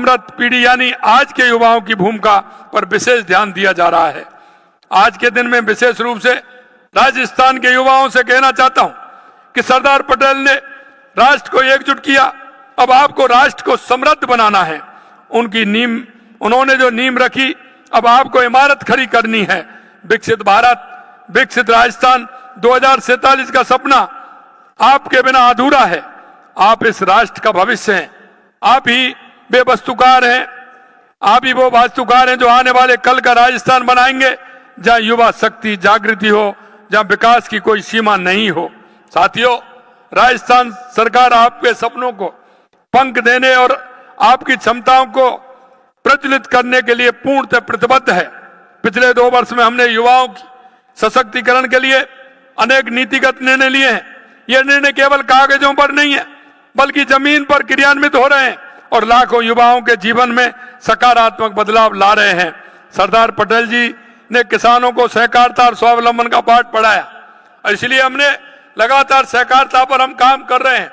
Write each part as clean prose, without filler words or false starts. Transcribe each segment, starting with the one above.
नवजात पीढ़ी यानी आज के युवाओं की भूमिका पर विशेष ध्यान दिया जा रहा है। आज के दिन में विशेष रूप से राजस्थान के युवाओं से कहना चाहता हूं कि सरदार पटेल ने राष्ट्र को एकजुट किया। अब आपको राष्ट्र को समृद्ध बनाना है। उन्होंने जो नींव रखी, अब आपको इमारत खड़ी करनी है। विकसित भारत, विकसित राजस्थान 2047 का सपना आपके बिना अधूरा है। आप इस राष्ट्र का भविष्य हैं। आप ही वे वास्तुकार हैं, आप ही वो वास्तुकार हैं जो आने वाले कल का राजस्थान बनाएंगे, जहां युवा शक्ति जागृति हो, जहां विकास की कोई सीमा नहीं हो। साथियों, राजस्थान सरकार आपके सपनों को पंख देने और आपकी क्षमताओं को प्रज्वलित करने के लिए पूर्णतः प्रतिबद्ध है। पिछले 2 वर्ष में हमने युवाओं की सशक्तिकरण के लिए अनेक नीतिगत निर्णय लिए हैं। ये निर्णय केवल कागजों पर नहीं है, बल्कि जमीन पर क्रियान्वित हो रहे हैं और लाखों युवाओं के जीवन में सकारात्मक बदलाव ला रहे हैं। सरदार पटेल जी ने किसानों को सहकारिता और स्वावलंबन का पाठ पढ़ाया और इसलिए हमने लगातार सहकारिता पर हम काम कर रहे हैं।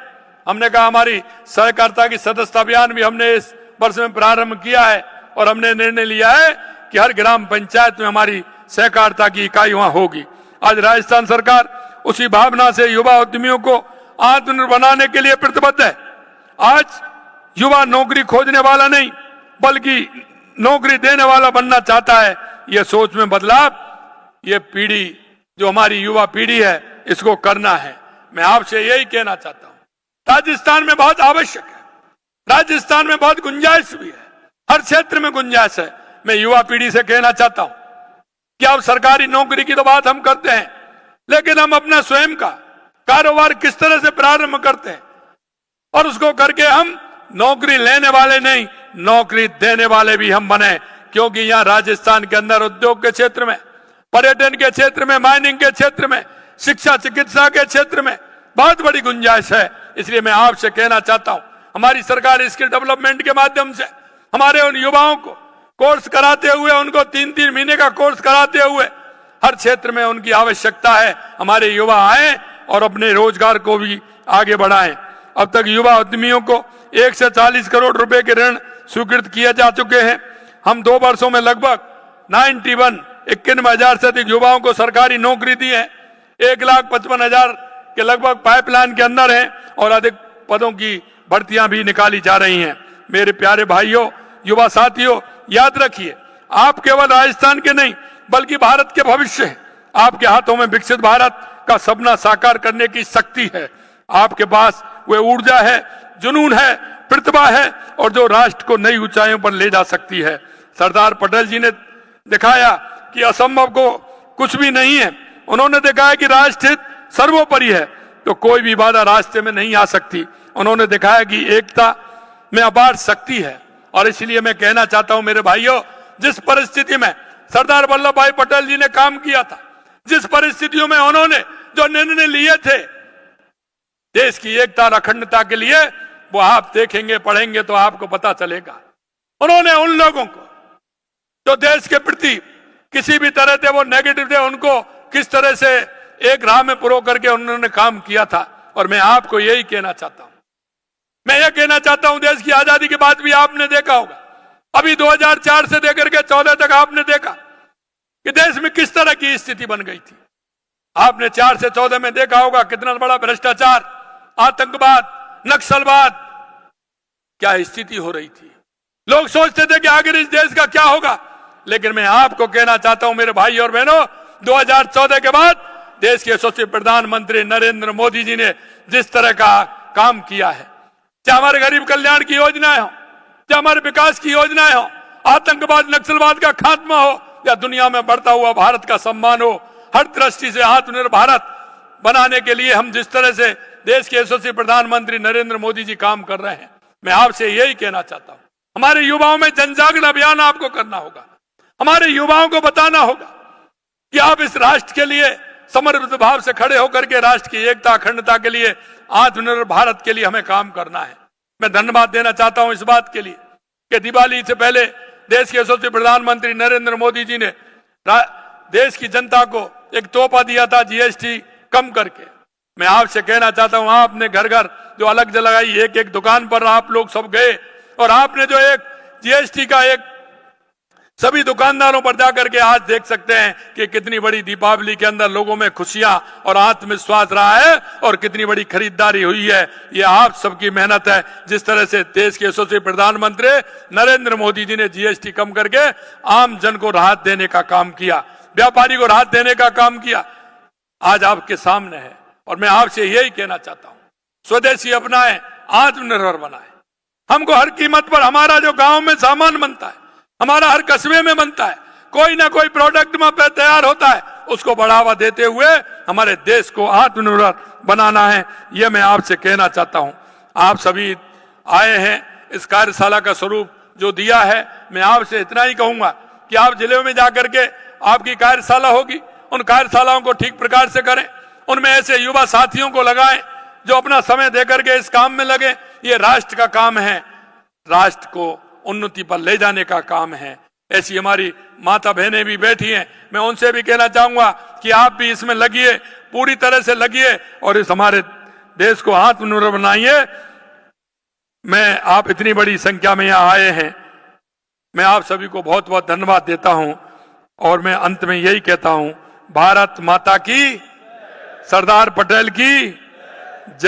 हमने कहा हमारी सहकारिता की सदस्यता अभियान भी हमने इस वर्ष में प्रारंभ किया है और हमने निर्णय लिया है कि हर ग्राम पंचायत में हमारी सहकारिता की इकाई वहां होगी। आज राजस्थान सरकार उसी भावना से युवा उद्यमियों को आत्मनिर्भर बनाने के लिए प्रतिबद्ध है। आज युवा नौकरी खोजने वाला नहीं, बल्कि नौकरी देने वाला बनना चाहता है। यह सोच में बदलाव, ये पीढ़ी जो हमारी युवा पीढ़ी है, इसको करना है। मैं आपसे यही कहना चाहता हूं, राजस्थान में बहुत आवश्यक है, राजस्थान में बहुत गुंजाइश भी है, हर क्षेत्र में गुंजाइश है। मैं युवा पीढ़ी से कहना चाहता हूं कि अब सरकारी नौकरी की तो बात हम करते हैं, लेकिन हम अपना स्वयं का कारोबार किस तरह से प्रारंभ करते हैं और उसको करके हम नौकरी लेने वाले नहीं, नौकरी देने वाले भी हम बने। क्योंकि यहां राजस्थान के अंदर उद्योग के क्षेत्र में, पर्यटन के क्षेत्र में, माइनिंग के क्षेत्र में, शिक्षा चिकित्सा के क्षेत्र में बहुत बड़ी गुंजाइश है। इसलिए मैं आपसे कहना चाहता हूं, हमारी सरकार स्किल डेवलपमेंट के माध्यम से हमारे उन युवाओं को कोर्स कराते हुए, उनको 3-3 महीने का कोर्स कराते हुए हर क्षेत्र में उनकी आवश्यकता है। हमारे युवा आए और अपने रोजगार को भी आगे बढ़ाएं। अब तक युवा उद्यमियों को 1 से 40 करोड़ रुपए के ऋण स्वीकृत किए जा चुके हैं। हम 2 वर्षों में लगभग 91,000 से अधिक युवाओं को सरकारी नौकरी दी है। 1,55,000 के लगभग पाइपलाइन के अंदर हैं और अधिक पदों की भर्तियां भी निकाली जा रही हैं। मेरे प्यारे भाइयों, युवा साथियों, याद रखिए, आप केवल राजस्थान के नहीं, बल्कि भारत के भविष्य हैं। आपके हाथों में विकसित भारत का सपना साकार करने की शक्ति है। आपके पास वह ऊर्जा है, जुनून है, प्रतिभा है और जो राष्ट्र को नई ऊंचाइयों पर ले जा सकती है। सरदार पटेल जी ने दिखाया कि असंभव को कुछ भी नहीं है। उन्होंने दिखाया कि राष्ट्र हित सर्वोपरि है, तो कोई भी बाधा रास्ते में नहीं आ सकती। उन्होंने दिखाया कि एकता में अपार शक्ति है। और इसलिए मैं कहना चाहता हूं मेरे भाइयों, जिस परिस्थिति में सरदार वल्लभ भाई पटेल जी ने काम किया था, जिस परिस्थितियों में उन्होंने जो निर्णय लिए थे देश की एकता और अखंडता के लिए, वो आप देखेंगे, पढ़ेंगे तो आपको पता चलेगा। उन्होंने उन लोगों को जो देश के प्रति किसी भी तरह से वो नेगेटिव थे, उनको किस तरह से एक राह में पुरो करके उन्होंने काम किया था। और मैं आपको यही कहना चाहता हूं, मैं यह कहना चाहता हूं, देश की आजादी के बाद भी आपने देखा होगा, अभी 2004 से लेकर के 14 तक आपने देखा कि देश में किस तरह की स्थिति बन गई थी। आपने 4 से 14 में देखा होगा कितना बड़ा भ्रष्टाचार, आतंकवाद, नक्सलवाद, क्या स्थिति हो रही थी। लोग सोचते थे कि आखिर इस देश का क्या होगा। लेकिन मैं आपको कहना चाहता हूं मेरे भाई और बहनों, 2014 के बाद देश के यशस्वी प्रधानमंत्री नरेंद्र मोदी जी ने जिस तरह का काम किया है, चाहे हमारे गरीब कल्याण की योजनाएं हो, चाहे हमारे विकास की योजनाएं हो, आतंकवाद नक्सलवाद का खात्मा हो, या दुनिया में बढ़ता हुआ भारत का सम्मान हो, हर दृष्टि से आत्मनिर्भर भारत बनाने के लिए हम जिस तरह से देश के यशस्वी प्रधानमंत्री नरेंद्र मोदी जी काम कर रहे हैं, मैं आपसे यही कहना चाहता हूं, हमारे युवाओं में जनजागरण अभियान आपको करना होगा। हमारे युवाओं को बताना होगा कि आप इस राष्ट्र के लिए समर्पित भाव से खड़े होकर के राष्ट्र की एकता अखंडता के लिए, आत्मनिर्भर भारत के लिए हमें काम करना है। मैं धन्यवाद देना चाहता हूं इस बात के लिए कि दिवाली से पहले देश के यशस्वी प्रधानमंत्री नरेंद्र मोदी जी ने देश की जनता को एक तोहफा दिया था, जीएसटी कम करके। मैं आपसे कहना चाहता हूं, आपने घर घर जो अलग लगाई, एक एक दुकान पर आप लोग सब गए और आपने जो एक जीएसटी का एक सभी दुकानदारों पर जाकर के आज देख सकते हैं कि कितनी बड़ी दीपावली के अंदर लोगों में खुशियां और आत्मविश्वास रहा है और कितनी बड़ी खरीदारी हुई है। ये आप सबकी मेहनत है। जिस तरह से देश के यशस्वी प्रधानमंत्री नरेंद्र मोदी जी ने जीएसटी कम करके आम जन को राहत देने का काम किया, व्यापारी को राहत देने का काम किया, आज आपके सामने है। और मैं आपसे यही कहना चाहता हूं, स्वदेशी अपनाएं, आत्मनिर्भर बनाएं। हमको हर कीमत पर हमारा जो गांव में सामान बनता है, हमारा हर कस्बे में बनता है, कोई ना कोई प्रोडक्ट में पे तैयार होता है, उसको बढ़ावा देते हुए हमारे देश को आत्मनिर्भर बनाना है। यह मैं आपसे कहना चाहता हूं। आप सभी आए हैं, इस कार्यशाला का स्वरूप जो दिया है, मैं आपसे इतना ही कहूंगा कि आप जिले में जाकर के आपकी कार्यशाला होगी, उन कार्यशालाओं को ठीक प्रकार से करें, उनमें ऐसे युवा साथियों को लगाएं जो अपना समय देकर के इस काम में लगे। ये राष्ट्र का काम है, राष्ट्र को उन्नति पर ले जाने का काम है। ऐसी हमारी माता बहनें भी बैठी हैं, मैं उनसे भी कहना चाहूंगा कि आप भी इसमें लगिए, पूरी तरह से लगिए और इस हमारे देश को आत्मनिर्भर बनाइए। मैं आप इतनी बड़ी संख्या में यहाँ आए हैं, मैं आप सभी को बहुत बहुत धन्यवाद देता हूं और मैं अंत में यही कहता हूं, भारत माता की, सरदार पटेल की जय।